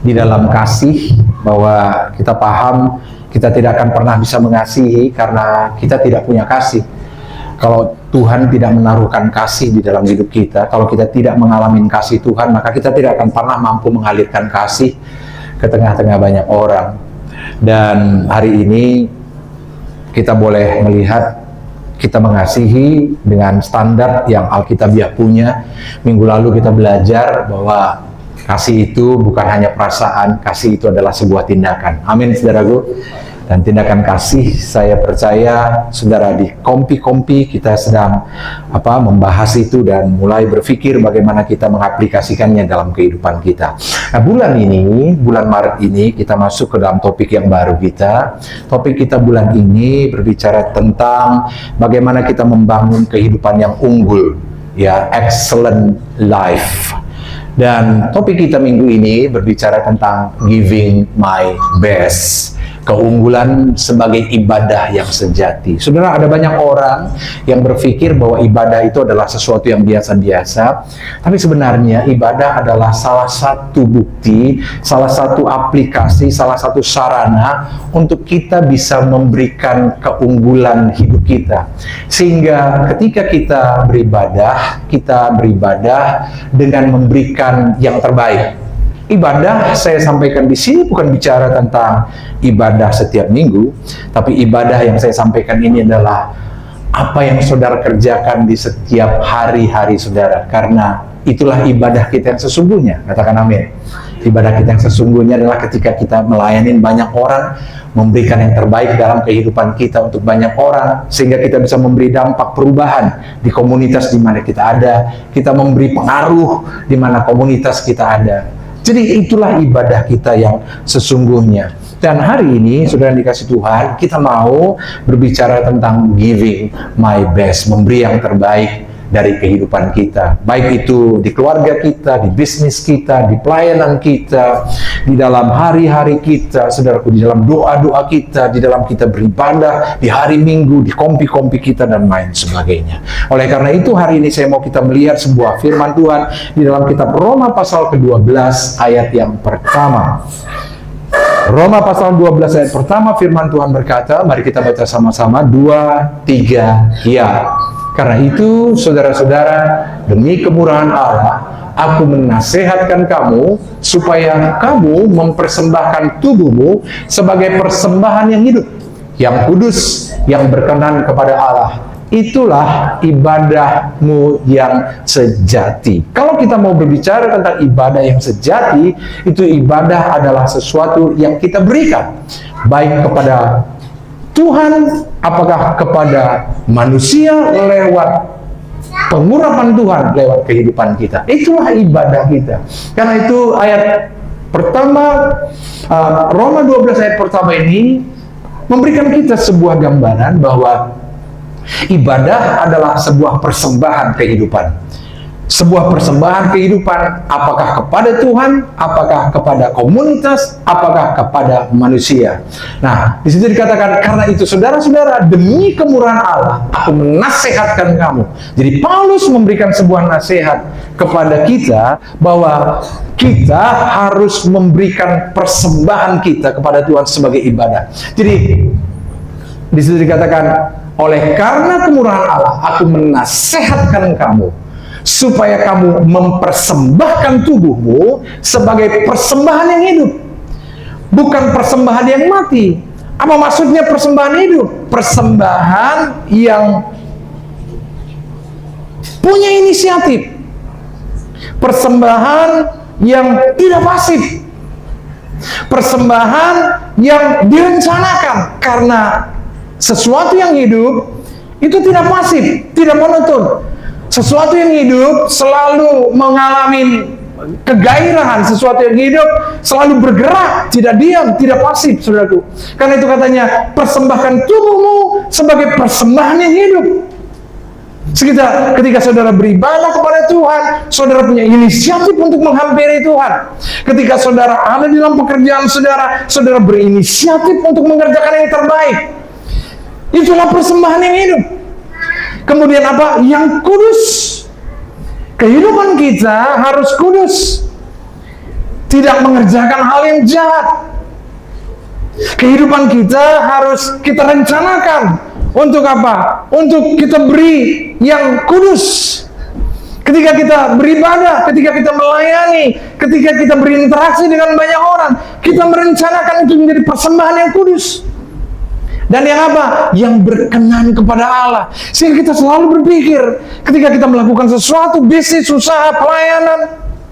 di dalam kasih, bahwa kita paham kita tidak akan pernah bisa mengasihi karena kita tidak punya kasih. Kalau Tuhan tidak menaruhkan kasih di dalam hidup kita, kalau kita tidak mengalami kasih Tuhan, maka kita tidak akan pernah mampu mengalirkan kasih ke tengah-tengah banyak orang. Dan hari ini kita boleh melihat kita mengasihi dengan standar yang Alkitabiah punya. Minggu lalu kita belajar bahwa kasih itu bukan hanya perasaan, kasih itu adalah sebuah tindakan. Amin, saudaraku. Dan tindakan kasih, saya percaya saudara di kompi-kompi kita sedang membahas itu dan mulai berpikir bagaimana kita mengaplikasikannya dalam kehidupan kita. Nah, bulan Maret ini kita masuk ke dalam topik yang baru kita. Topik kita bulan ini berbicara tentang bagaimana kita membangun kehidupan yang unggul, ya, excellent life. Dan topik kita minggu ini berbicara tentang giving my best, keunggulan sebagai ibadah yang sejati. Saudara, ada banyak orang yang berpikir bahwa ibadah itu adalah sesuatu yang biasa-biasa, tapi sebenarnya ibadah adalah salah satu bukti, salah satu aplikasi, salah satu sarana untuk kita bisa memberikan keunggulan hidup kita. Sehingga ketika kita beribadah dengan memberikan yang terbaik. Ibadah, saya sampaikan di sini bukan bicara tentang ibadah setiap minggu, tapi ibadah yang saya sampaikan ini adalah apa yang saudara kerjakan di setiap hari-hari saudara, karena itulah ibadah kita yang sesungguhnya. Katakan amin. Ibadah kita yang sesungguhnya adalah ketika kita melayani banyak orang, memberikan yang terbaik dalam kehidupan kita untuk banyak orang, sehingga kita bisa memberi dampak perubahan di komunitas di mana kita ada, kita memberi pengaruh di mana komunitas kita ada. Jadi itulah ibadah kita yang sesungguhnya. Dan hari ini, saudara dikasih Tuhan, kita mau berbicara tentang giving my best, memberi yang terbaik dari kehidupan kita. Baik itu di keluarga kita, di bisnis kita, di pelayanan kita, di dalam hari-hari kita, saudaraku, di dalam doa-doa kita, di dalam kita beribadah, di hari Minggu, di kompi-kompi kita, dan lain sebagainya. Oleh karena itu, hari ini saya mau kita melihat sebuah firman Tuhan di dalam kitab Roma pasal ke-12 ayat yang pertama. Roma pasal 12 ayat pertama, firman Tuhan berkata, mari kita baca sama-sama, 2, 3, ya. Karena itu, saudara-saudara, demi kemurahan Allah, aku menasehatkan kamu supaya kamu mempersembahkan tubuhmu sebagai persembahan yang hidup, yang kudus, yang berkenan kepada Allah. Itulah ibadahmu yang sejati. Kalau kita mau berbicara tentang ibadah yang sejati, itu ibadah adalah sesuatu yang kita berikan, baik kepada Tuhan, apakah kepada manusia lewat pengurapan Tuhan, lewat kehidupan kita. Itulah ibadah kita. Karena itu ayat pertama, Roma 12 ayat pertama ini memberikan kita sebuah gambaran bahwa ibadah adalah sebuah persembahan kehidupan. Sebuah persembahan kehidupan, apakah kepada Tuhan, apakah kepada komunitas, apakah kepada manusia. Nah, di situ dikatakan, karena itu saudara-saudara, demi kemurahan Allah, aku menasehatkan kamu. Jadi Paulus memberikan sebuah nasihat kepada kita bahwa kita harus memberikan persembahan kita kepada Tuhan sebagai ibadah. Jadi di situ dikatakan, oleh karena kemurahan Allah, aku menasehatkan kamu supaya kamu mempersembahkan tubuhmu sebagai persembahan yang hidup, bukan persembahan yang mati. Apa maksudnya persembahan hidup? Persembahan yang punya inisiatif, persembahan yang tidak pasif, persembahan yang direncanakan. Karena sesuatu yang hidup itu tidak pasif, tidak monoton. Sesuatu yang hidup selalu mengalami kegairahan, sesuatu yang hidup selalu bergerak, tidak diam, tidak pasif, saudaraku. Karena itu katanya, persembahkan tubuhmu sebagai persembahan yang hidup. Ketika saudara beribadah kepada Tuhan, saudara punya inisiatif untuk menghampiri Tuhan. Ketika saudara ada di dalam pekerjaan saudara, saudara berinisiatif untuk mengerjakan yang terbaik. Itulah persembahan yang hidup. Kemudian apa? Yang kudus. Kehidupan kita harus kudus. tidak mengerjakan hal yang jahat. Kehidupan kita harus kita rencanakan. Untuk apa? Untuk kita beri yang kudus. Ketika kita beribadah, ketika kita melayani, ketika kita berinteraksi dengan banyak orang, kita merencanakan itu menjadi persembahan yang kudus. Dan yang apa? Yang berkenan kepada Allah. Sehingga kita selalu berpikir, ketika kita melakukan sesuatu, bisnis, usaha, pelayanan,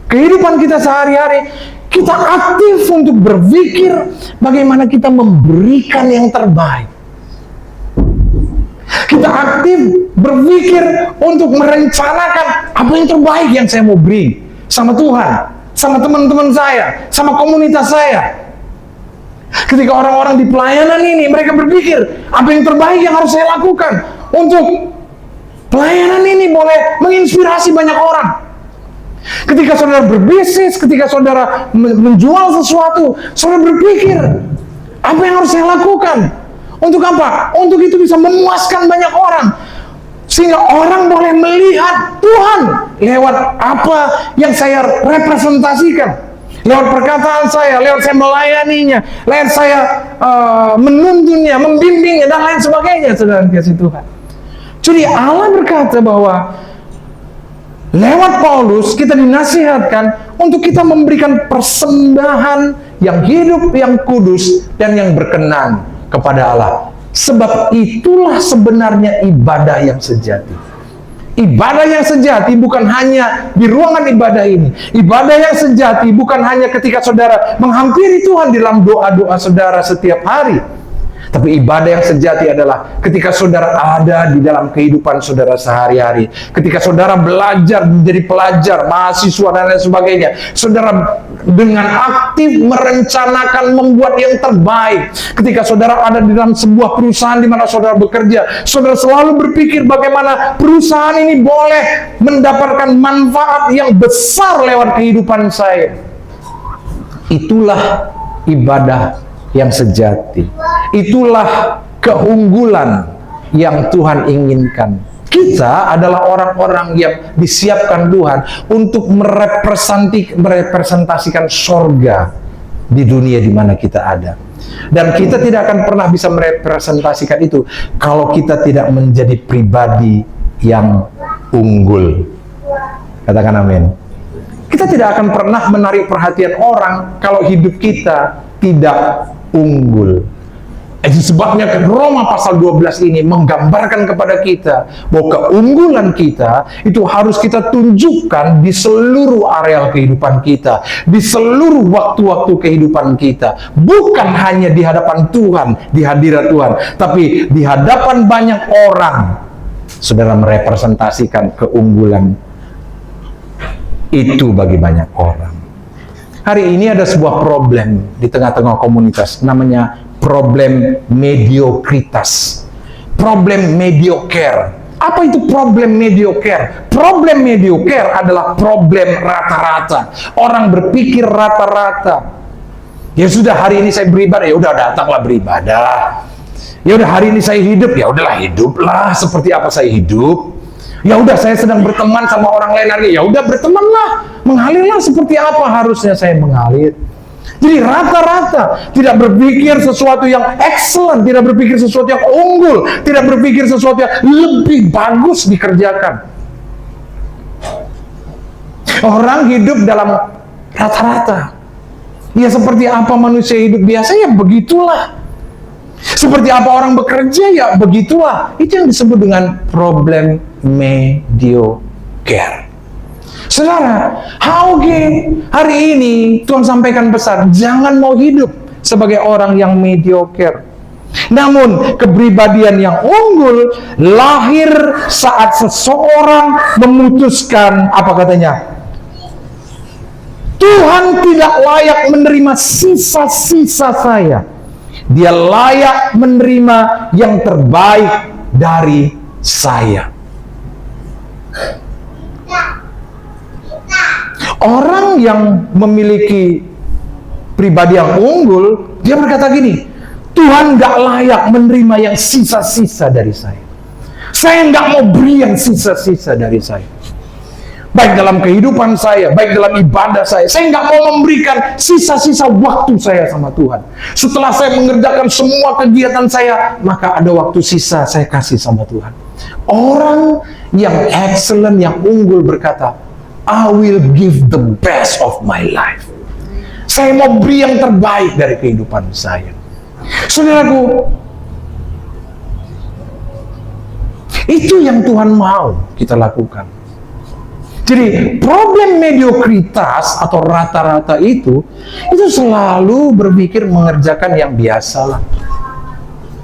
kehidupan kita sehari-hari, kita aktif untuk berpikir bagaimana kita memberikan yang terbaik. Kita aktif berpikir untuk merencanakan apa yang terbaik yang saya mau beri sama Tuhan, sama teman-teman saya, sama komunitas saya. Ketika orang-orang di pelayanan ini, mereka berpikir apa yang terbaik yang harus saya lakukan untuk pelayanan ini boleh menginspirasi banyak orang. Ketika saudara berbisnis, ketika saudara menjual sesuatu, saudara berpikir apa yang harus saya lakukan. Untuk apa? Untuk itu bisa memuaskan banyak orang. Sehingga orang boleh melihat Tuhan lewat apa yang saya representasikan. Lewat perkataan saya, lewat saya melayaninya, lewat saya menuntunnya, membimbingnya, dan lain sebagainya, saudara kasih Tuhan. Jadi Allah berkata bahwa lewat Paulus kita dinasihatkan untuk kita memberikan persembahan yang hidup, yang kudus, dan yang berkenan kepada Allah. Sebab itulah sebenarnya ibadah yang sejati. Ibadah yang sejati bukan hanya di ruangan ibadah ini. Ibadah yang sejati bukan hanya ketika saudara menghampiri Tuhan dalam doa-doa saudara setiap hari. Tapi ibadah yang sejati adalah ketika saudara ada di dalam kehidupan saudara sehari-hari. Ketika saudara belajar menjadi pelajar, mahasiswa, dan lain sebagainya. Saudara dengan aktif merencanakan membuat yang terbaik. Ketika saudara ada di dalam sebuah perusahaan di mana saudara bekerja, saudara selalu berpikir bagaimana perusahaan ini boleh mendapatkan manfaat yang besar lewat kehidupan saya. Itulah ibadah yang sejati. Itulah keunggulan yang Tuhan inginkan. Kita adalah orang-orang yang disiapkan Tuhan untuk merepresentasikan sorga di dunia di mana kita ada. Dan kita tidak akan pernah bisa merepresentasikan itu kalau kita tidak menjadi pribadi yang unggul. Katakan amin. Kita tidak akan pernah menarik perhatian orang kalau hidup kita tidak unggul. Itu sebabnya Roma pasal 12 ini menggambarkan kepada kita bahwa keunggulan kita itu harus kita tunjukkan di seluruh areal kehidupan kita, di seluruh waktu-waktu kehidupan kita, bukan hanya di hadapan Tuhan, di hadirat Tuhan, tapi di hadapan banyak orang. Saudara merepresentasikan keunggulan itu bagi banyak orang. Hari ini ada sebuah problem di tengah-tengah komunitas, namanya problem mediokritas, problem mediocre. Apa itu problem mediocre? Problem mediocre adalah problem rata-rata. Orang berpikir rata-rata. Ya sudah, hari ini saya beribadah, ya udah datanglah beribadah. Ya udah, hari ini saya hidup, ya udahlah hiduplah seperti apa saya hidup. Ya udah, saya sedang berteman sama orang lain hari, ya udah bertemanlah, mengalirlah seperti apa harusnya saya mengalir. Jadi rata-rata tidak berpikir sesuatu yang excellent, tidak berpikir sesuatu yang unggul, tidak berpikir sesuatu yang lebih bagus dikerjakan. Orang hidup dalam rata-rata. Ya seperti apa manusia hidup biasa, ya begitulah. Seperti apa orang bekerja, ya begitulah. Itu yang disebut dengan problem mediocre. Saudara, hari ini Tuhan sampaikan pesan, jangan mau hidup sebagai orang yang mediocre. Namun, kepribadian yang unggul lahir saat seseorang memutuskan, apa katanya? Tuhan tidak layak menerima sisa-sisa saya. Dia layak menerima yang terbaik dari saya. Orang yang memiliki pribadi yang unggul, dia berkata gini, Tuhan gak layak menerima yang sisa-sisa dari saya. Saya gak mau beri yang sisa-sisa dari saya. baik dalam kehidupan saya, baik dalam ibadah saya nggak mau memberikan sisa-sisa waktu saya sama Tuhan. Setelah saya mengerjakan semua kegiatan saya, maka ada waktu sisa saya kasih sama Tuhan. Orang yang excellent, yang unggul berkata, I will give the best of my life. Saya mau beri yang terbaik dari kehidupan saya. Saudaraku, itu yang Tuhan mau kita lakukan. Jadi problem mediokritas atau rata-rata itu selalu berpikir mengerjakan yang biasalah.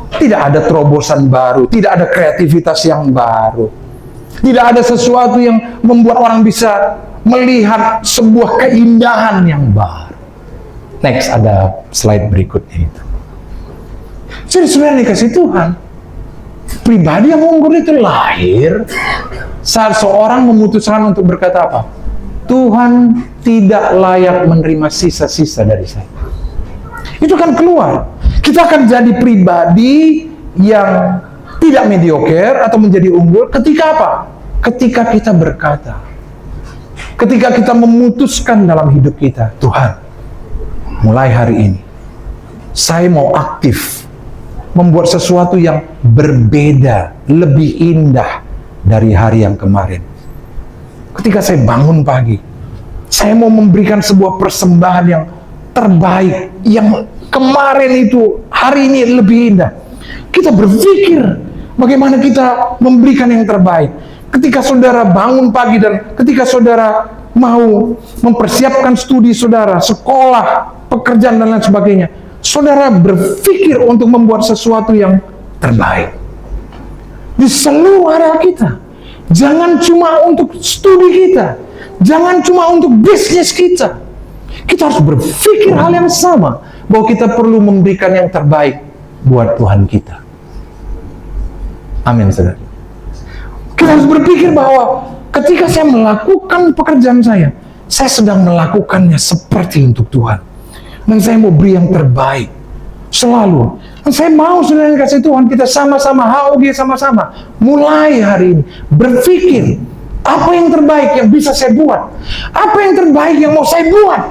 Tidak ada terobosan baru, tidak ada kreativitas yang baru. Tidak ada sesuatu yang membuat orang bisa melihat sebuah keindahan yang baru. Next, ada slide berikutnya itu. Jadi sebenarnya dikasih Tuhan, pribadi yang unggul itu lahir saat seorang memutuskan untuk berkata apa? Tuhan tidak layak menerima sisa-sisa dari saya. Itu kan keluar. Kita akan jadi pribadi yang tidak mediocre atau menjadi unggul ketika apa? Ketika kita berkata. Ketika kita memutuskan dalam hidup kita, Tuhan, mulai hari ini, saya mau aktif membuat sesuatu yang berbeda, lebih indah dari hari yang kemarin. Ketika saya bangun pagi, saya mau memberikan sebuah persembahan yang terbaik, yang kemarin itu, hari ini lebih indah. Kita berpikir bagaimana kita memberikan yang terbaik. Ketika saudara bangun pagi dan ketika saudara mau mempersiapkan studi saudara, sekolah, pekerjaan dan lain sebagainya, saudara berpikir untuk membuat sesuatu yang terbaik di seluruh area kita. Jangan cuma untuk studi kita, jangan cuma untuk bisnis kita. Kita harus berpikir hal yang sama, bahwa kita perlu memberikan yang terbaik buat Tuhan kita. Amin, saudara. Kita harus berpikir bahwa ketika saya melakukan pekerjaan saya sedang melakukannya seperti untuk Tuhan. Dan saya mau beri yang terbaik selalu. Dan saya mau saudara kasih Tuhan, kita sama-sama HOG sama-sama mulai hari ini berpikir apa yang terbaik yang bisa saya buat, apa yang terbaik yang mau saya buat.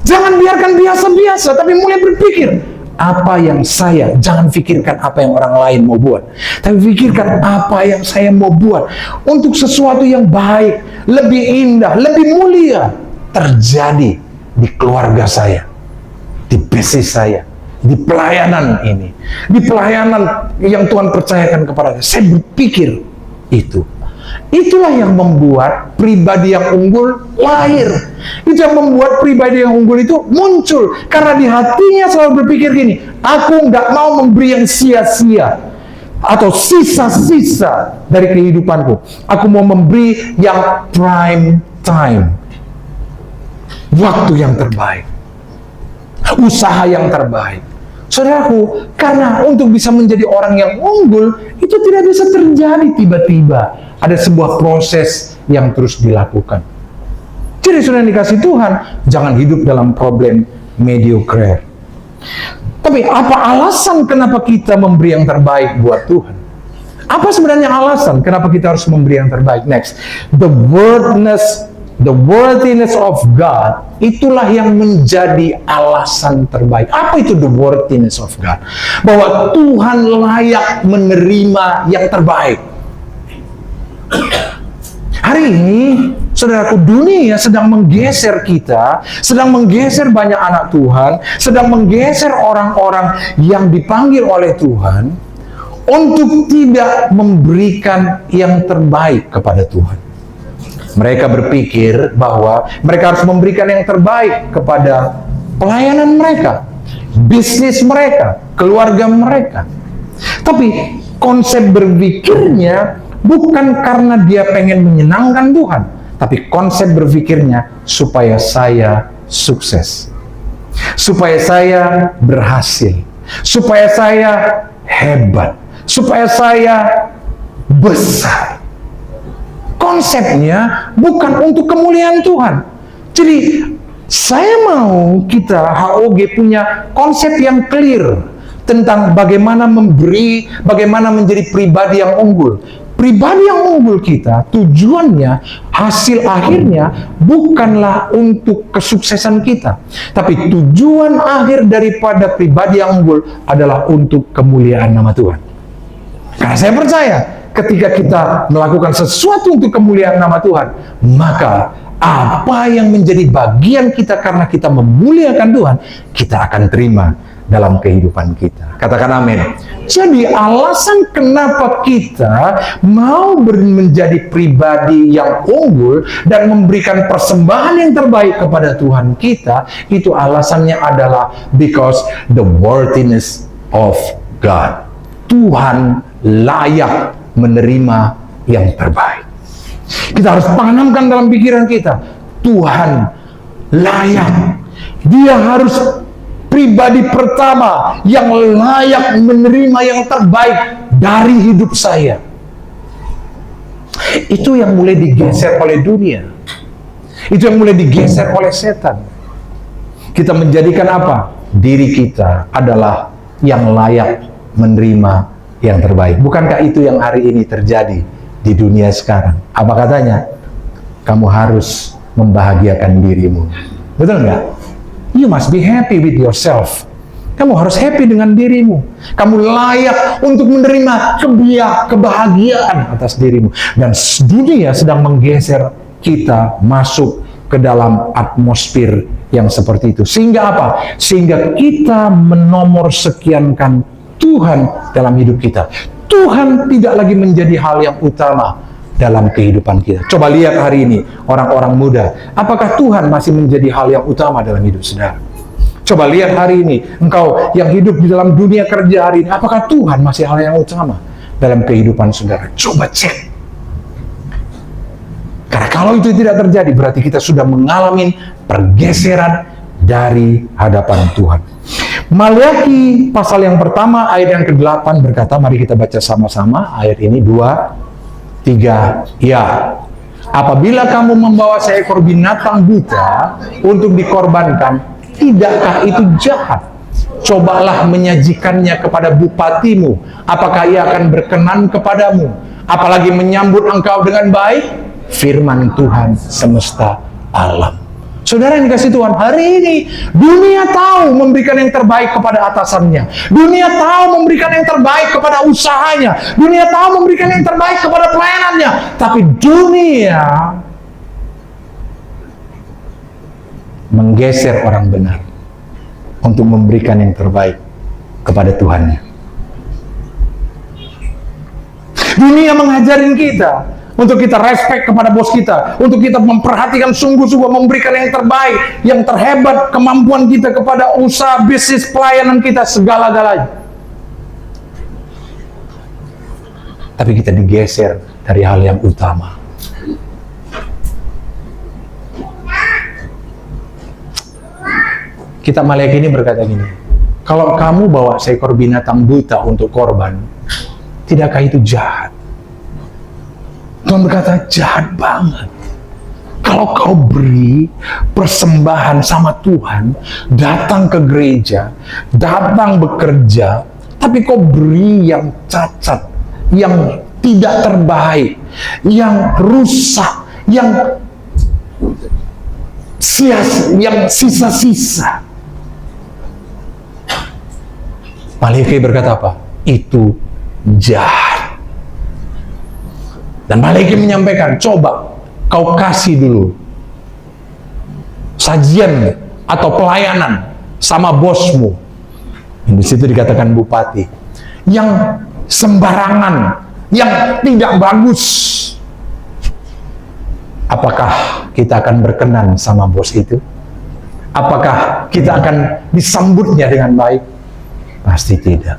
Jangan biarkan biasa-biasa, tapi mulai berpikir apa yang saya, jangan pikirkan apa yang orang lain mau buat, tapi pikirkan apa yang saya mau buat untuk sesuatu yang baik, lebih indah, lebih mulia terjadi di keluarga saya, di bisnis saya, di pelayanan ini, di pelayanan yang Tuhan percayakan kepada saya. Saya berpikir itu. Itulah yang membuat pribadi yang unggul lahir. Itu yang membuat pribadi yang unggul itu muncul. Karena di hatinya selalu berpikir gini, aku nggak mau memberi yang sia-sia atau sisa-sisa dari kehidupanku. Aku mau memberi yang prime time, waktu yang terbaik, usaha yang terbaik. Saudaraku, karena untuk bisa menjadi orang yang unggul, itu tidak bisa terjadi tiba-tiba. Ada sebuah proses yang terus dilakukan. Jadi saudara dikasih Tuhan, jangan hidup dalam problem mediocre. Tapi apa alasan kenapa kita memberi yang terbaik buat Tuhan? Apa sebenarnya alasan kenapa kita harus memberi yang terbaik? Next, the worthiness of God, itulah yang menjadi alasan terbaik. Apa itu the worthiness of God? Bahwa Tuhan layak menerima yang terbaik. Hari ini, saudaraku, dunia sedang menggeser kita, sedang menggeser banyak anak Tuhan, sedang menggeser orang-orang yang dipanggil oleh Tuhan untuk tidak memberikan yang terbaik kepada Tuhan. Mereka berpikir bahwa mereka harus memberikan yang terbaik kepada pelayanan mereka, bisnis mereka, keluarga mereka. Tapi konsep berpikirnya bukan karena dia pengen menyenangkan Tuhan, tapi konsep berpikirnya supaya saya sukses, supaya saya berhasil, supaya saya hebat, supaya saya besar. Konsepnya bukan untuk kemuliaan Tuhan. Jadi saya mau kita HOG punya konsep yang clear tentang bagaimana memberi, bagaimana menjadi pribadi yang unggul. Pribadi yang unggul kita, tujuannya, hasil akhirnya bukanlah untuk kesuksesan kita. Tapi tujuan akhir daripada pribadi yang unggul adalah untuk kemuliaan nama Tuhan. Karena saya percaya, ketika kita melakukan sesuatu untuk kemuliaan nama Tuhan, maka apa yang menjadi bagian kita karena kita memuliakan Tuhan, kita akan terima dalam kehidupan kita. Katakan amin. Jadi alasan kenapa kita mau menjadi pribadi yang unggul dan memberikan persembahan yang terbaik kepada Tuhan kita, itu alasannya adalah because the worthiness of God. Tuhan layak menerima yang terbaik. Kita harus tanamkan dalam pikiran kita, Tuhan layak. Dia harus pribadi pertama yang layak menerima yang terbaik dari hidup saya. Itu yang mulai digeser oleh dunia. Itu yang mulai digeser oleh setan. Kita menjadikan apa? Diri kita adalah yang layak menerima yang terbaik. Bukankah itu yang hari ini terjadi di dunia sekarang? Apa katanya? Kamu harus membahagiakan dirimu. Betul nggak? You must be happy with yourself. Kamu harus happy dengan dirimu. Kamu layak untuk menerima kebahagiaan atas dirimu. Dan dunia sedang menggeser kita masuk ke dalam atmosfer yang seperti itu. Sehingga apa? Sehingga kita menomor sekiankan Tuhan dalam hidup kita. Tuhan tidak lagi menjadi hal yang utama dalam kehidupan kita. Coba lihat hari ini, orang-orang muda. Apakah Tuhan masih menjadi hal yang utama dalam hidup saudara? Coba lihat hari ini, engkau yang hidup di dalam dunia kerja hari ini, apakah Tuhan masih hal yang utama dalam kehidupan saudara? Coba cek. Karena kalau itu tidak terjadi, berarti kita sudah mengalami pergeseran dari hadapan Tuhan. Maliaki pasal yang pertama, ayat yang ke-8 berkata, mari kita baca sama-sama ayat ini, 2, 3. Ya, apabila kamu membawa seekor binatang buta untuk dikorbankan, tidakkah itu jahat? Cobalah menyajikannya kepada bupatimu, apakah ia akan berkenan kepadamu? Apalagi menyambut engkau dengan baik? Firman Tuhan semesta alam. Saudara yang dikasih Tuhan, hari ini dunia tahu memberikan yang terbaik kepada atasannya. Dunia tahu memberikan yang terbaik kepada usahanya. Dunia tahu memberikan yang terbaik kepada pelayanannya. Tapi dunia menggeser orang benar untuk memberikan yang terbaik kepada Tuhannya. Dunia mengajarin kita untuk kita respect kepada bos kita, untuk kita memperhatikan sungguh-sungguh, memberikan yang terbaik, yang terhebat, kemampuan kita kepada usaha, bisnis, pelayanan kita, segala-galanya. Tapi kita digeser dari hal yang utama. Kitab Maliaki ini berkata gini, kalau kamu bawa seekor binatang buta untuk korban, tidakkah itu jahat? Tuhan berkata, jahat banget. Kalau kau beri persembahan sama Tuhan, datang ke gereja, datang bekerja, tapi kau beri yang cacat, yang tidak terbaik, yang rusak, yang sisa-sisa. Maliaki berkata apa? Itu jahat. Dan Maliaki menyampaikan, coba kau kasih dulu sajian atau pelayanan sama bosmu. Di situ dikatakan bupati. Yang sembarangan, yang tidak bagus. Apakah kita akan berkenan sama bos itu? Apakah kita akan disambutnya dengan baik? Pasti tidak.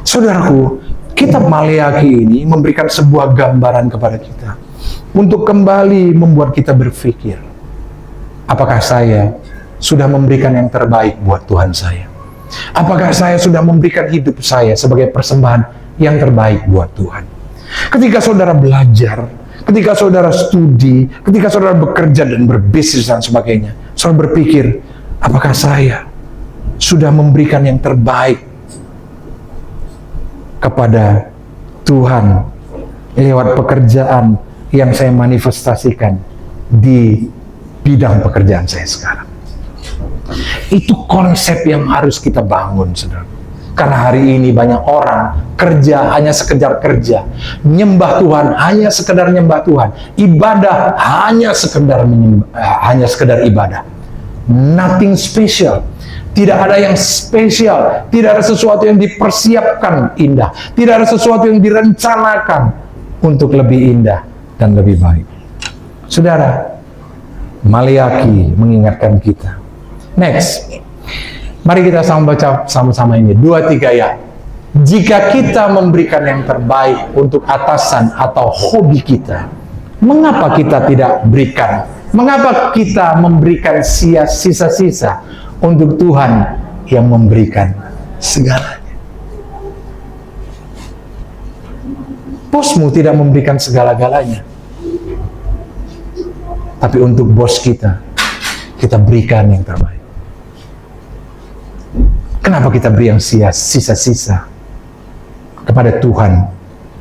Saudaraku, kitab Maliaki ini memberikan sebuah gambaran kepada kita untuk kembali membuat kita berpikir, apakah saya sudah memberikan yang terbaik buat Tuhan saya? Apakah saya sudah memberikan hidup saya sebagai persembahan yang terbaik buat Tuhan? Ketika saudara belajar, ketika saudara studi, ketika saudara bekerja dan berbisnis dan sebagainya, saudara berpikir, apakah saya sudah memberikan yang terbaik kepada Tuhan lewat pekerjaan yang saya manifestasikan di bidang pekerjaan saya sekarang. Itu konsep yang harus kita bangun, saudara. Karena hari ini banyak orang kerja hanya sekedar kerja, nyembah Tuhan hanya sekedar nyembah Tuhan, ibadah hanya sekedar ibadah. Nothing special. Tidak ada yang spesial, tidak ada sesuatu yang dipersiapkan indah, tidak ada sesuatu yang direncanakan untuk lebih indah dan lebih baik. Saudara, Maleakhi mengingatkan kita. Next, mari kita sama baca sama-sama ini, 2-3 ya. Jika kita memberikan yang terbaik untuk atasan atau hobi kita, mengapa kita tidak berikan? Mengapa kita memberikan sisa-sisa untuk Tuhan yang memberikan segalanya? Bosmu tidak memberikan segala-galanya, tapi untuk bos kita berikan yang terbaik. Kenapa kita beri yang sisa-sisa kepada Tuhan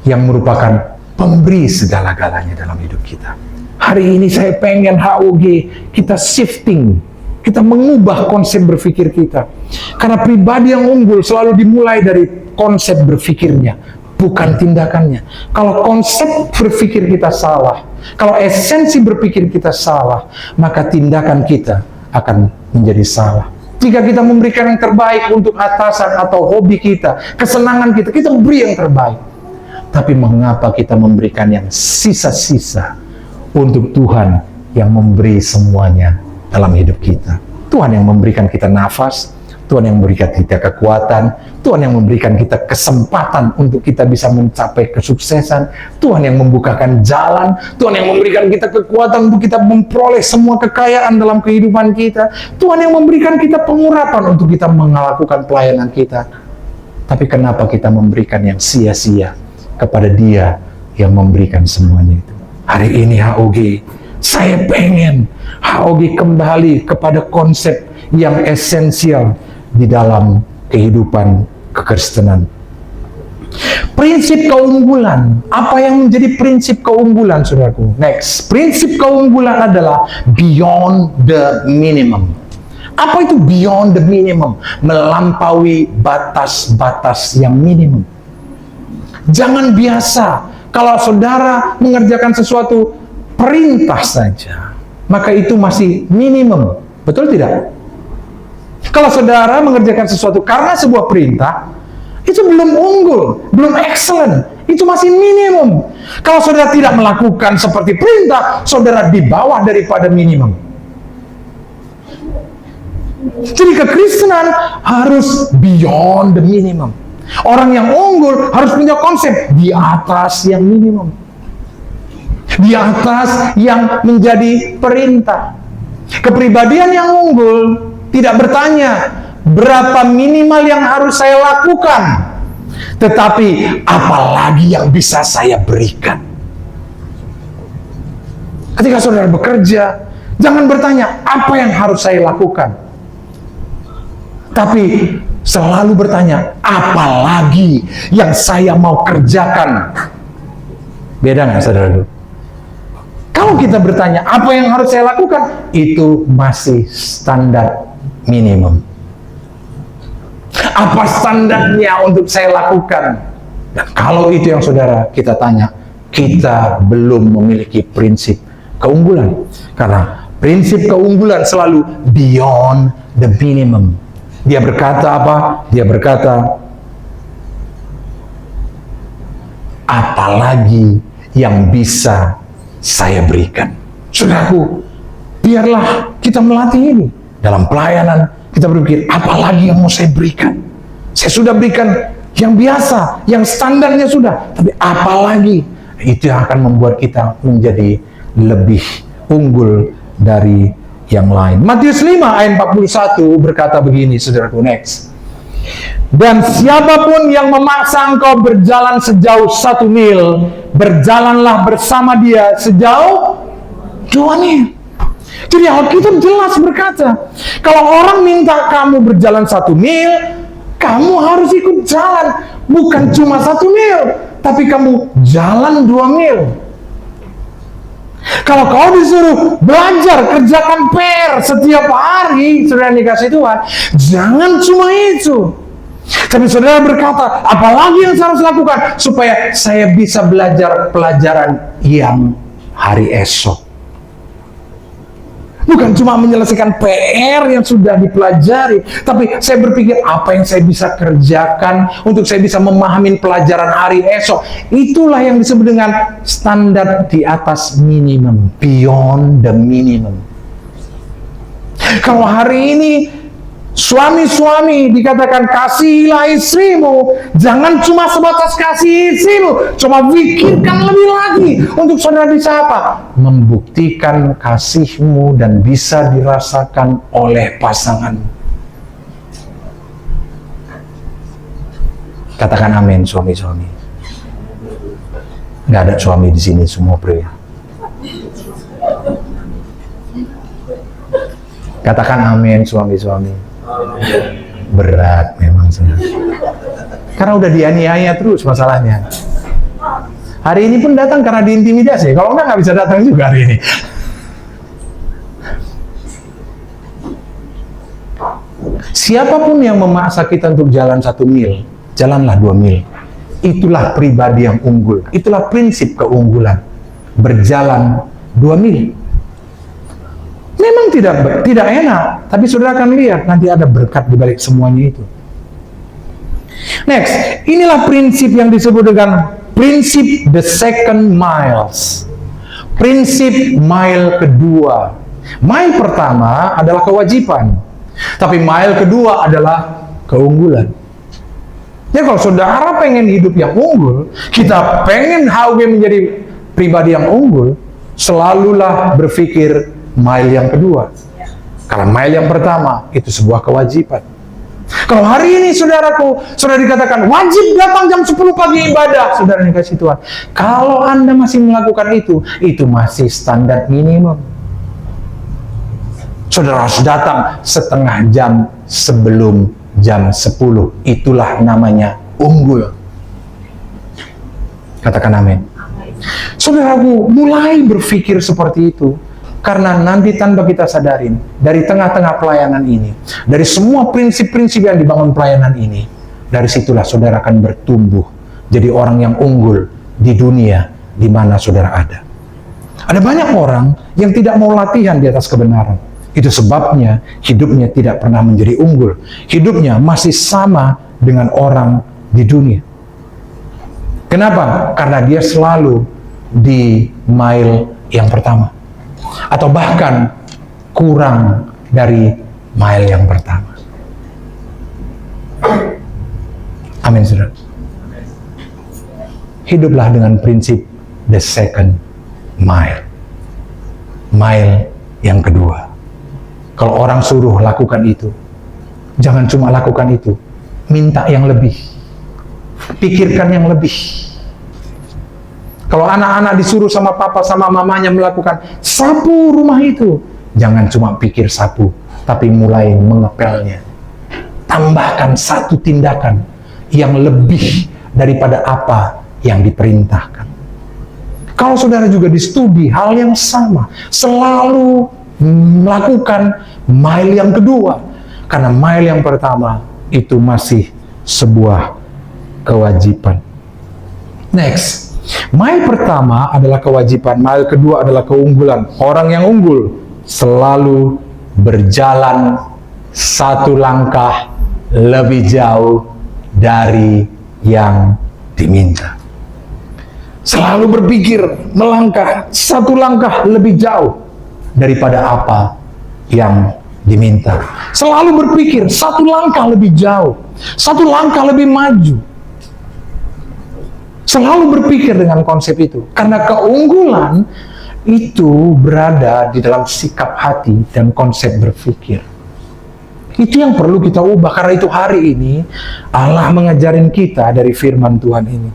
yang merupakan pemberi segala-galanya dalam hidup kita? Hari ini saya pengen HOG kita shifting, kita mengubah konsep berpikir kita. Karena pribadi yang unggul selalu dimulai dari konsep berpikirnya, bukan tindakannya. Kalau konsep berpikir kita salah, kalau esensi berpikir kita salah, maka tindakan kita akan menjadi salah. Jika kita memberikan yang terbaik untuk atasan atau hobi kita, kesenangan kita, kita beri yang terbaik. Tapi mengapa kita memberikan yang sisa-sisa untuk Tuhan yang memberi semuanya dalam hidup kita? Tuhan yang memberikan kita nafas, Tuhan yang memberikan kita kekuatan, Tuhan yang memberikan kita kesempatan untuk kita bisa mencapai kesuksesan, Tuhan yang membukakan jalan, Tuhan yang memberikan kita kekuatan untuk kita memperoleh semua kekayaan dalam kehidupan kita, Tuhan yang memberikan kita pengurapan untuk kita melakukan pelayanan kita. Tapi kenapa kita memberikan yang sia-sia kepada Dia yang memberikan semuanya itu? Hari ini HOG, saya pengen HOG kembali kepada konsep yang esensial di dalam kehidupan kekristenan. Prinsip keunggulan. Apa yang menjadi prinsip keunggulan, saudaraku? Next, prinsip keunggulan adalah beyond the minimum. Apa itu beyond the minimum? Melampaui batas-batas yang minimum. Jangan biasa kalau saudara mengerjakan sesuatu perintah saja, maka itu masih minimum. Betul tidak? Kalau saudara mengerjakan sesuatu karena sebuah perintah, itu belum unggul, belum excellent, itu masih minimum. Kalau saudara tidak melakukan seperti perintah, saudara di bawah daripada minimum. Jadi kekristenan harus beyond the minimum. Orang yang unggul harus punya konsep di atas yang minimum, di atas yang menjadi perintah. Kepribadian yang unggul tidak bertanya berapa minimal yang harus saya lakukan, tetapi apalagi yang bisa saya berikan. Ketika saudara bekerja, jangan bertanya apa yang harus saya lakukan, tapi selalu bertanya apalagi yang saya mau kerjakan. Beda nggak, saudara? Kalau kita bertanya apa yang harus saya lakukan, itu masih standar minimum. Apa standarnya untuk saya lakukan? Dan kalau itu yang saudara kita tanya, kita belum memiliki prinsip keunggulan. Karena prinsip keunggulan selalu beyond the minimum. Dia berkata apa? Dia berkata, apalagi yang bisa saya berikan. Saudaraku, biarlah kita melatih ini. Dalam pelayanan, kita berpikir, apalagi yang mau saya berikan? Saya sudah berikan yang biasa, yang standarnya sudah. Tapi apalagi? Itu yang akan membuat kita menjadi lebih unggul dari yang lain. Matius 5 ayat 41 berkata begini, saudaraku, next. Dan siapapun yang memaksa engkau berjalan sejauh 1 mil, berjalanlah bersama dia sejauh 2 mil. Jadi Alkitab jelas berkata, kalau orang minta kamu berjalan 1 mil, kamu harus ikut jalan. Bukan cuma 1 mil, tapi kamu jalan 2 mil. Kalau kau disuruh belajar, kerjakan PR setiap hari, saudara dikasih Tuhan, jangan cuma itu. Tapi saudara berkata, apalagi yang saya harus lakukan supaya saya bisa belajar pelajaran yang hari esok. Bukan cuma menyelesaikan PR yang sudah dipelajari, tapi saya berpikir apa yang saya bisa kerjakan untuk saya bisa memahami pelajaran hari esok. Itulah yang disebut dengan standar di atas minimum, beyond the minimum. Kalau hari ini suami-suami dikatakan kasihilah istrimu, jangan cuma sebatas kasih istrimu, coba pikirkan lebih lagi untuk saudara bisa apa? Membuktikan kasihmu dan bisa dirasakan oleh pasanganmu. Katakan amin suami-suami. Nggak ada suami di sini, semua pria. Katakan amin suami-suami. Berat memang saudara. Karena udah dianiaya terus masalahnya. Hari ini pun datang karena diintimidasi. Kalau enggak bisa datang juga hari ini. Siapapun yang memaksa kita untuk jalan 1 mil, jalanlah 2 mil. Itulah pribadi yang unggul. Itulah prinsip keunggulan. Berjalan 2 mil. Memang tidak enak, tapi saudara akan lihat nanti ada berkat di balik semuanya itu. Next, inilah prinsip yang disebut dengan prinsip the second miles. Prinsip mile kedua. Mile pertama adalah kewajiban, tapi mile kedua adalah keunggulan. Ya kalau saudara pengen hidup yang unggul, kita pengen HW menjadi pribadi yang unggul, selalulah berpikir mile yang kedua. Karena mile yang pertama itu sebuah kewajiban. Kalau hari ini saudaraku, saudara dikatakan wajib datang jam 10 pagi ibadah, saudara dikasih Tuhan. Kalau Anda masih melakukan itu masih standar minimum. Saudara harus datang setengah jam sebelum jam 10. Itulah namanya unggul. Katakan amin. Saudaraku, mulai berpikir seperti itu. Karena nanti tanpa kita sadarin, dari tengah-tengah pelayanan ini, dari semua prinsip-prinsip yang dibangun pelayanan ini, dari situlah saudara akan bertumbuh jadi orang yang unggul di dunia di mana saudara ada. Ada banyak orang yang tidak mau latihan di atas kebenaran. Itu sebabnya hidupnya tidak pernah menjadi unggul. Hidupnya masih sama dengan orang di dunia. Kenapa? Karena dia selalu di mile yang pertama. Atau bahkan kurang dari mile yang pertama. Amin, saudara. Hiduplah dengan prinsip the second mile. Mile yang kedua. Kalau orang suruh lakukan itu, jangan cuma lakukan itu, minta yang lebih. Pikirkan yang lebih. Kalau anak-anak disuruh sama papa sama mamanya melakukan sapu rumah itu, jangan cuma pikir sapu, tapi mulai mengepelnya. Tambahkan satu tindakan yang lebih daripada apa yang diperintahkan. Kalau saudara juga di studi hal yang sama, selalu melakukan mile yang kedua, karena mile yang pertama itu masih sebuah kewajiban. Next. Mile pertama adalah kewajiban, mile kedua adalah keunggulan. Orang yang unggul selalu berjalan 1 langkah lebih jauh dari yang diminta. Selalu berpikir melangkah 1 langkah lebih jauh daripada apa yang diminta. Selalu berpikir 1 langkah lebih jauh, 1 langkah lebih maju. Selalu berpikir dengan konsep itu. Karena keunggulan itu berada di dalam sikap hati dan konsep berpikir. Itu yang perlu kita ubah. Karena itu hari ini Allah mengajarin kita dari firman Tuhan ini.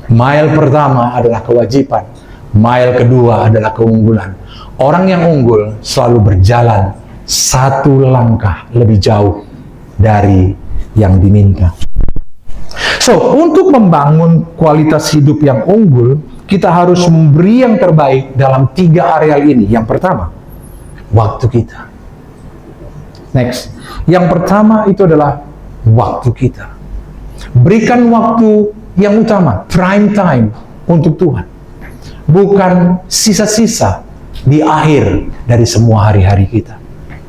Mile pertama adalah kewajiban. Mile kedua adalah keunggulan. Orang yang unggul selalu berjalan 1 langkah lebih jauh dari yang diminta. So, untuk membangun kualitas hidup yang unggul, kita harus memberi yang terbaik dalam 3 areal ini. Yang pertama, waktu kita. Next, yang pertama itu adalah waktu kita. Berikan waktu yang utama, prime time untuk Tuhan. Bukan sisa-sisa di akhir dari semua hari-hari kita.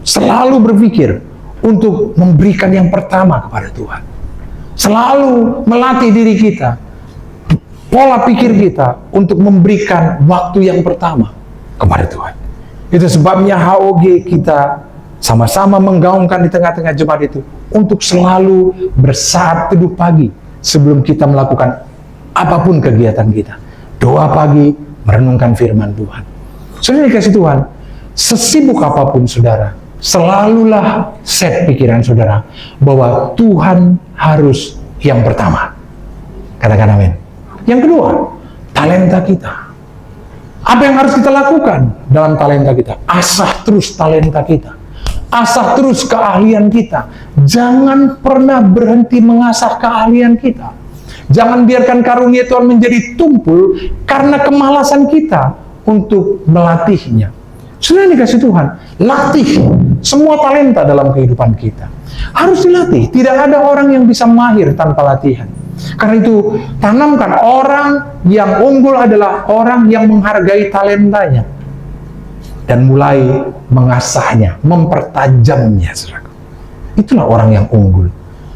Selalu berpikir untuk memberikan yang pertama kepada Tuhan. Selalu melatih diri kita, pola pikir kita untuk memberikan waktu yang pertama kepada Tuhan. Itu sebabnya HOG kita sama-sama menggaungkan di tengah-tengah jemaat itu untuk selalu bersaat teduh pagi sebelum kita melakukan apapun kegiatan kita. Doa pagi, merenungkan firman Tuhan. Saudara dikasih Tuhan, sesibuk apapun saudara, selalulah set pikiran saudara bahwa Tuhan harus yang pertama. Katakan amin. Yang kedua, talenta kita. Apa yang harus kita lakukan dalam talenta kita? Asah terus talenta kita. Asah terus keahlian kita. Jangan pernah berhenti mengasah keahlian kita. Jangan biarkan karunia Tuhan menjadi tumpul karena kemalasan kita untuk melatihnya. Sudah dikasih Tuhan, latih semua talenta dalam kehidupan kita. Harus dilatih. Tidak ada orang yang bisa mahir tanpa latihan. Karena itu, tanamkan orang yang unggul adalah orang yang menghargai talentanya dan mulai mengasahnya, mempertajamnya, saudaraku. Itulah orang yang unggul.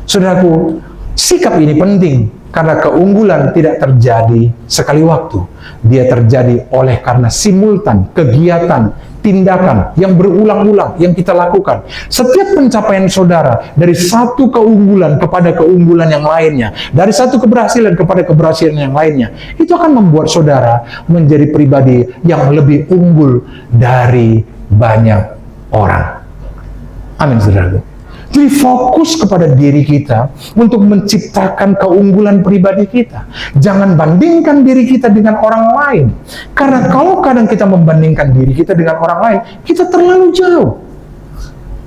Saudaraku, sikap ini penting karena keunggulan tidak terjadi sekali waktu. Dia terjadi oleh karena simultan kegiatan, tindakan yang berulang-ulang yang kita lakukan. Setiap pencapaian saudara dari satu keunggulan kepada keunggulan yang lainnya, dari satu keberhasilan kepada keberhasilan yang lainnya, itu akan membuat saudara menjadi pribadi yang lebih unggul dari banyak orang. Amin, saudaraku. Jadi fokus kepada diri kita untuk menciptakan keunggulan pribadi kita. Jangan bandingkan diri kita dengan orang lain. Karena kalau kadang kita membandingkan diri kita dengan orang lain, kita terlalu jauh.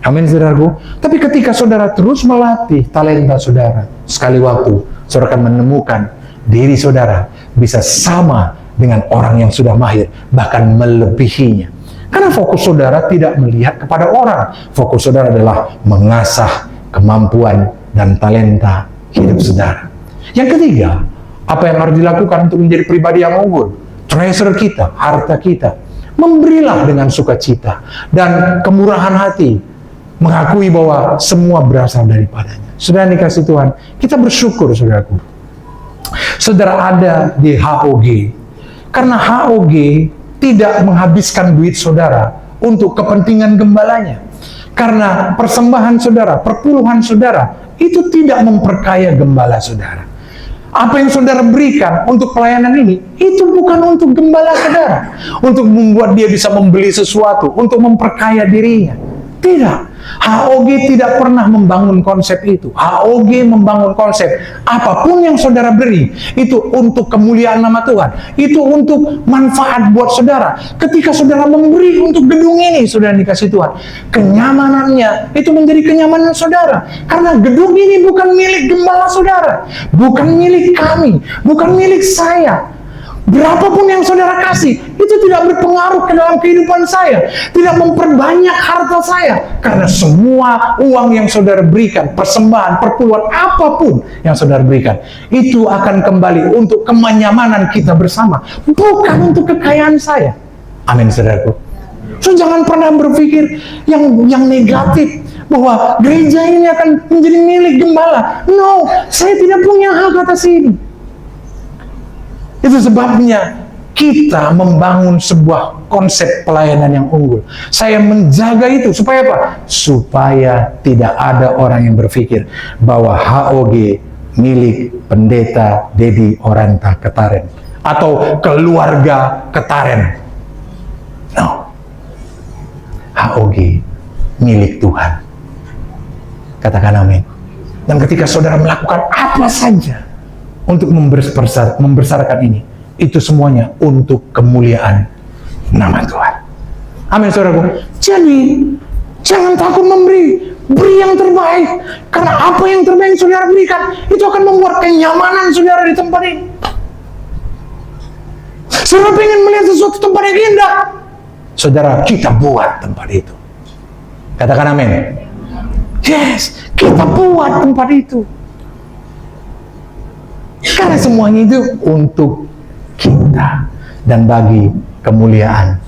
Amin, saudaraku. Tapi ketika saudara terus melatih talenta saudara, sekali waktu, saudara akan menemukan diri saudara bisa sama dengan orang yang sudah mahir, bahkan melebihinya. Karena fokus saudara tidak melihat kepada orang. Fokus saudara adalah mengasah kemampuan dan talenta hidup saudara. Yang ketiga, apa yang harus dilakukan untuk menjadi pribadi yang unggul? Treasure kita, harta kita. Memberilah dengan sukacita dan kemurahan hati. Mengakui bahwa semua berasal daripadanya. Saudara dikasih Tuhan, kita bersyukur, saudaraku. Saudara ada di HOG. Karena HOG tidak menghabiskan duit saudara untuk kepentingan gembalanya. Karena persembahan saudara, perpuluhan saudara, itu tidak memperkaya gembala saudara. Apa yang saudara berikan untuk pelayanan ini, itu bukan untuk gembala saudara. Untuk membuat dia bisa membeli sesuatu, untuk memperkaya dirinya. Tidak. HOG tidak pernah membangun konsep itu. HOG membangun konsep apapun yang saudara beri itu untuk kemuliaan nama Tuhan, itu untuk manfaat buat saudara. Ketika saudara memberi untuk gedung ini, saudara dikasih Tuhan, kenyamanannya itu menjadi kenyamanan saudara. Karena gedung ini bukan milik gembala saudara, bukan milik kami, bukan milik saya. Berapapun yang saudara kasih, itu tidak berpengaruh ke dalam kehidupan saya, tidak memperbanyak harta saya, karena semua uang yang saudara berikan, persembahan, perpuluhan, apapun yang saudara berikan, itu akan kembali untuk kenyamanan kita bersama, bukan untuk kekayaan saya. Amin, saudaraku. So, jangan pernah berpikir yang negatif, bahwa gereja ini akan menjadi milik gembala. No, saya tidak punya hak atas ini. Itu sebabnya kita membangun sebuah konsep pelayanan yang unggul. Saya menjaga itu supaya apa? Supaya tidak ada orang yang berpikir bahwa HOG milik pendeta Dedi Oranta Ketaren atau keluarga Ketaren. No. HOG milik Tuhan. Katakan amin. Dan ketika saudara melakukan apa saja untuk membesarkan ini, itu semuanya untuk kemuliaan nama Tuhan. Amin, saudaraku. Jadi, jangan takut memberi. Beri yang terbaik. Karena apa yang terbaik saudara berikan, itu akan membuat kenyamanan saudara di tempat ini. Saudara pengen melihat sesuatu tempat yang indah, saudara, kita buat tempat itu. Katakan amin. Yes, kita buat tempat itu. Karena semuanya itu untuk kita dan bagi kemuliaan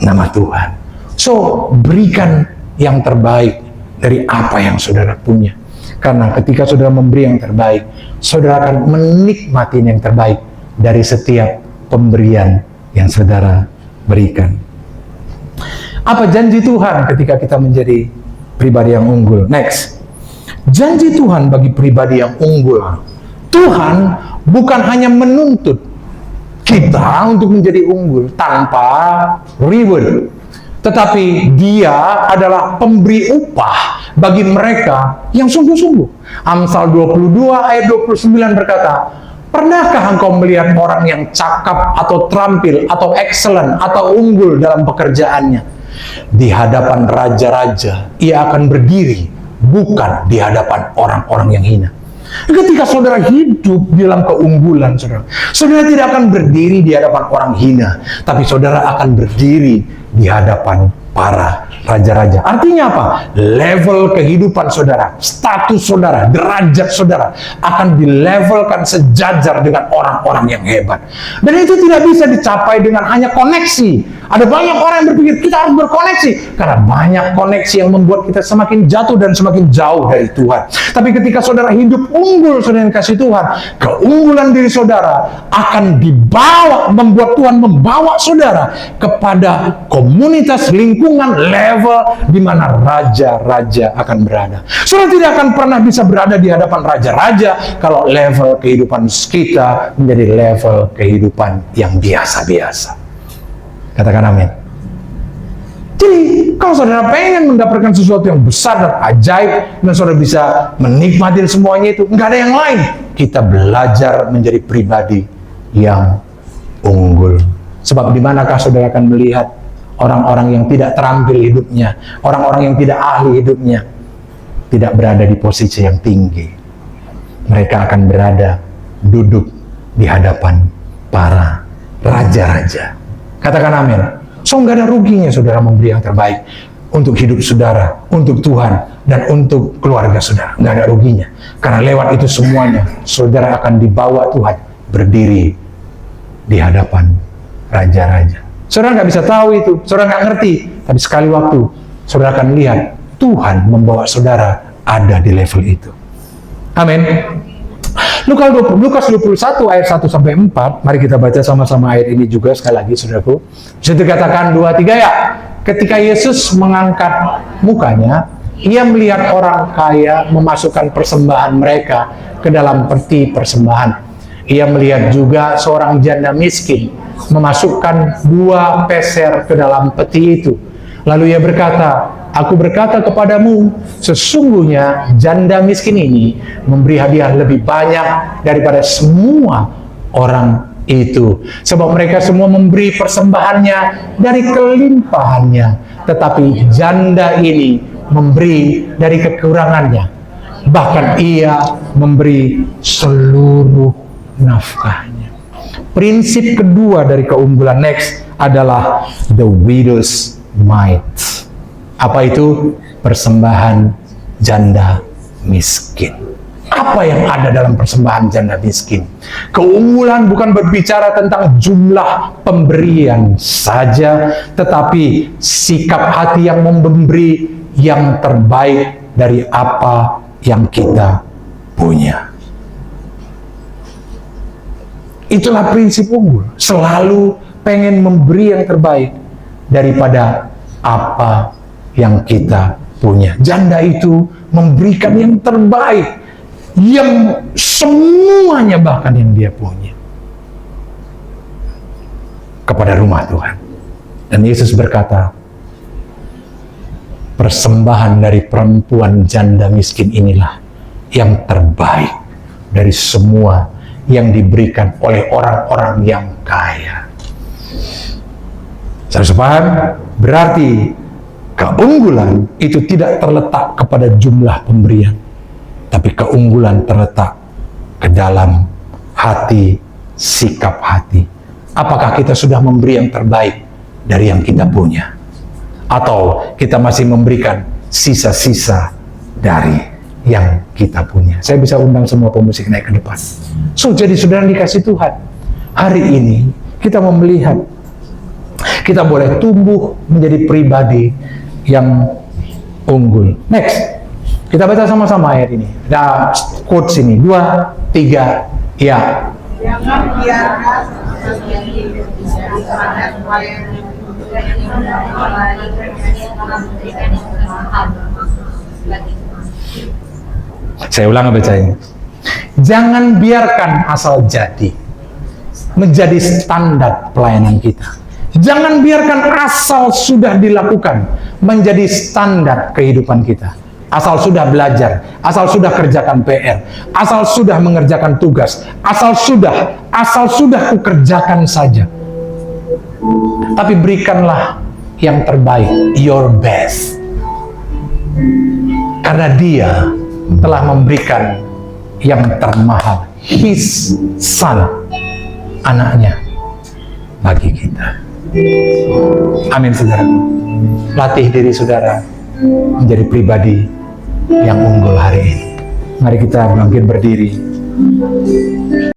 nama Tuhan. So, berikan yang terbaik dari apa yang saudara punya. Karena ketika saudara memberi yang terbaik, saudara akan menikmati yang terbaik dari setiap pemberian yang saudara berikan. Apa janji Tuhan ketika kita menjadi pribadi yang unggul? Next. Janji Tuhan bagi pribadi yang unggul. Tuhan bukan hanya menuntut kita untuk menjadi unggul tanpa reward, tetapi Dia adalah pemberi upah bagi mereka yang sungguh-sungguh. Amsal 22 ayat 29 berkata, pernahkah engkau melihat orang yang cakap atau terampil atau excellent atau unggul dalam pekerjaannya? Di hadapan raja-raja ia akan berdiri, bukan di hadapan orang-orang yang hina. Ketika saudara hidup di dalam keunggulan, saudara tidak akan berdiri di hadapan orang hina, tapi saudara akan berdiri di hadapan para raja-raja. Artinya apa? Level kehidupan saudara, status saudara, derajat saudara akan dilevelkan sejajar dengan orang-orang yang hebat. Dan itu tidak bisa dicapai dengan hanya koneksi. Ada banyak orang yang berpikir kita harus berkoneksi, karena banyak koneksi yang membuat kita semakin jatuh dan semakin jauh dari Tuhan. Tapi ketika saudara hidup unggul, saudara yang kasih Tuhan, keunggulan diri saudara akan dibawa, membuat Tuhan membawa saudara kepada komunitas, lingkungan, level di mana raja-raja akan berada. Saudara tidak akan pernah bisa berada di hadapan raja-raja kalau level kehidupan kita menjadi level kehidupan yang biasa-biasa. Katakan amin. Jadi, kalau saudara pengen mendapatkan sesuatu yang besar dan ajaib, dan saudara bisa menikmati semuanya itu, nggak ada yang lain. Kita belajar menjadi pribadi yang unggul. Sebab di manakah saudara akan melihat orang-orang yang tidak terampil hidupnya, orang-orang yang tidak ahli hidupnya, tidak berada di posisi yang tinggi. Mereka akan berada, duduk di hadapan para raja-raja. Katakan amin. So, nggak ada ruginya saudara memberi yang terbaik untuk hidup saudara, untuk Tuhan, dan untuk keluarga saudara. Nggak ada ruginya. Karena lewat itu semuanya, saudara akan dibawa Tuhan berdiri di hadapan raja-raja. Saudara nggak bisa tahu itu, saudara nggak ngerti. Tapi sekali waktu, saudara akan lihat Tuhan membawa saudara ada di level itu. Amin. Lukas 21 ayat 1-4, mari kita baca sama-sama ayat ini juga sekali lagi, saudaraku. Bisa dikatakan 2-3 ya. Ketika Yesus mengangkat mukanya, ia melihat orang kaya memasukkan persembahan mereka ke dalam peti persembahan. Ia melihat juga seorang janda miskin memasukkan 2 peser ke dalam peti itu. Lalu ia berkata, aku berkata kepadamu, sesungguhnya janda miskin ini memberi hadiah lebih banyak daripada semua orang itu. Sebab mereka semua memberi persembahannya dari kelimpahannya, tetapi janda ini memberi dari kekurangannya. Bahkan ia memberi seluruh nafkahnya. Prinsip kedua dari keunggulan next adalah the widow's mite. Apa itu? Persembahan janda miskin. Apa yang ada dalam persembahan janda miskin? Keunggulan bukan berbicara tentang jumlah pemberian saja, tetapi sikap hati yang memberi yang terbaik dari apa yang kita punya. Itulah prinsip unggul. Selalu pengen memberi yang terbaik daripada apa yang kita punya. Janda itu memberikan yang terbaik, yang semuanya bahkan yang dia punya, kepada rumah Tuhan. Dan Yesus berkata, persembahan dari perempuan janda miskin inilah yang terbaik dari semua yang diberikan oleh orang-orang yang kaya. Saudara paham? Berarti Keunggulan itu tidak terletak kepada jumlah pemberian, tapi keunggulan terletak ke dalam hati, sikap hati. Apakah kita sudah memberi yang terbaik dari yang kita punya? Atau kita masih memberikan sisa-sisa dari yang kita punya? Saya bisa undang semua pemusik naik ke depan. So, jadi saudara dikasih Tuhan, hari ini kita mau melihat, kita boleh tumbuh menjadi pribadi yang unggul. Next, kita baca sama-sama ayat ini. Ada quotes ini, 2, 3, ya. Jangan biarkan saya ulang bacanya. Jangan biarkan asal jadi menjadi standar pelayanan kita. Jangan biarkan asal sudah dilakukan menjadi standar kehidupan kita. Asal sudah belajar, asal sudah kerjakan PR, asal sudah mengerjakan tugas, asal sudah kukerjakan saja. Tapi berikanlah yang terbaik, your best. Karena Dia telah memberikan yang termahal, His Son, anaknya, bagi kita. Amin, saudara. Latih diri saudara menjadi pribadi yang unggul hari ini. Mari kita bangkit berdiri.